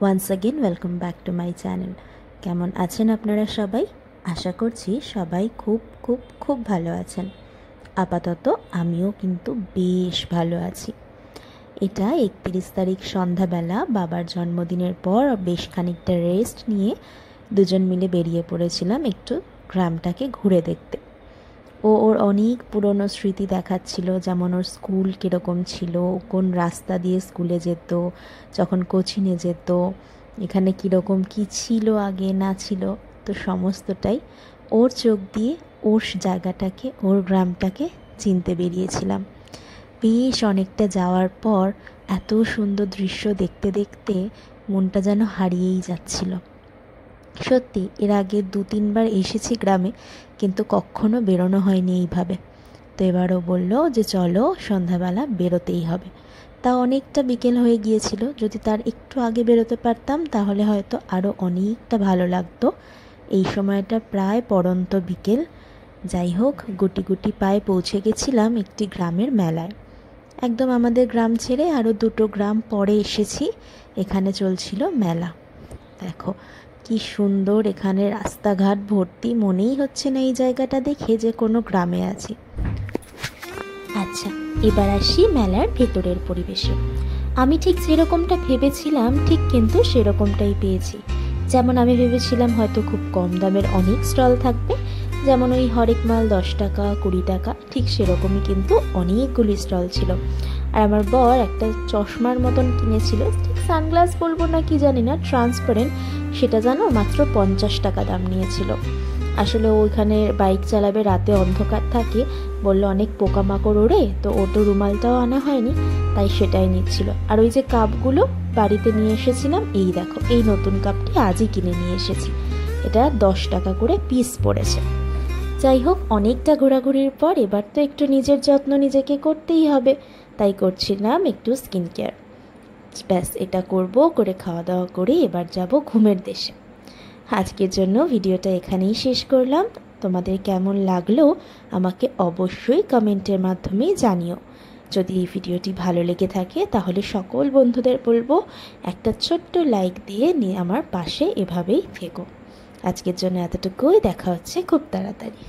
Once again welcome back to my channel. কেমন আছেন আপনারা সবাই? আশা করছি সবাই খুব খুব খুব ভালো আছেন। আপাতত আমিও কিন্তু বেশ ভালো আছি। এটা 31 তারিখ সন্ধ্যাবেলা বাবার জন্মদিনের পর বেশ খানিকটা রেস্ট নিয়ে দুজন মিলে বেরিয়ে পড়েছিলাম একটু গ্রামটাকে ঘুরে দেখতে। ওর অনেক পুরনো স্মৃতি দেখাচ্ছিল, যেমন ওর স্কুল কীরকম ছিল, কোন রাস্তা দিয়ে স্কুলে যেত, যখন কোচিংয়ে যেত, এখানে কীরকম কী ছিল আগে না ছিল। তো সমস্তটাই ওর চোখ দিয়ে ওর জায়গাটাকে, ওর গ্রামটাকে চিনতে বেরিয়েছিলাম। বেশ অনেকটা যাওয়ার পর এত সুন্দর দৃশ্য দেখতে দেখতে মনটা যেন হারিয়েই যাচ্ছিল। সত্যি এর আগে 2-3বার এসেছি গ্রামে, কিন্তু কখনো বেরোনো হয়নি এইভাবে। তো এবারও বললো যে চলো সন্ধ্যাবেলা বেরোতেই হবে। তা অনেকটা বিকেল হয়ে গিয়েছিল, যদি তার একটু আগে বেরোতে পারতাম তাহলে হয়তো আরও অনেকটা ভালো লাগতো। এই সময়টা প্রায় পড়ন্ত বিকেল। যাই হোক, গুটি গুটি পায়ে পৌঁছে গেছিলাম একটি গ্রামের মেলায়। একদম আমাদের গ্রাম ছেড়ে আরও 2টো গ্রাম পরে এসেছি। এখানে চলছিল মেলা। দেখো কি সুন্দর এখানে রাস্তাঘাট ভর্তি, মনেই হচ্ছে না এই জায়গাটা দেখে যে কোনো গ্রামে আছি। আচ্ছা, এবার আসি মেলার ভেতরের পরিবেশে। আমি ঠিক যেরকমটা ভেবেছিলাম ঠিক কিন্তু সেরকমটাই পেয়েছি। যেমন আমি ভেবেছিলাম হয়তো খুব কম দামের অনেক স্টল থাকবে, যেমন ওই হরেক মাল 10 টাকা 20 টাকা, ঠিক সেরকমই কিন্তু অনেকগুলি স্টল ছিল। আর আমার বর একটা চশমার মতন কিনেছিল, ঠিক সানগ্লাস বলবো না কি জানি না, ট্রান্সপারেন্ট, সেটা জানো মাত্র 50 টাকা দাম নিয়েছিল। আসলে ওইখানে বাইক চালাবে, রাতে অন্ধকার থাকে, বললো অনেক পোকামাকড় ওড়ে, তো ও তো রুমালটাও আনা হয়নি, তাই সেটাই নিচ্ছিল। আর ওই যে কাপগুলো বাড়িতে নিয়ে এসেছিলাম, এই দেখো এই নতুন কাপটি আজই কিনে নিয়ে এসেছি। এটা 10 টাকা করে পিস পড়েছে। যাই হোক, অনেকটা ঘোরাঘুরির পর এবার তো একটু নিজের যত্ন নিজেকে করতেই হবে, তাই করছিলাম একটু স্কিন কেয়ার। ব্যাস এটা করে খাওয়া দাওয়া করে এবার যাব ঘুমের দেশে। আজকের জন্য ভিডিওটা এখানেই শেষ করলাম। তোমাদের কেমন লাগলো আমাকে অবশ্যই কমেন্টের মাধ্যমে জানিও। যদি এই ভিডিওটি ভালো লেগে থাকে তাহলে সকল বন্ধুদের বলবো একটা ছোট্ট লাইক দিয়ে আমার পাশে এভাবেই থেকো। আজকের জন্য এতটুকুই, দেখা হচ্ছে খুব তাড়াতাড়ি।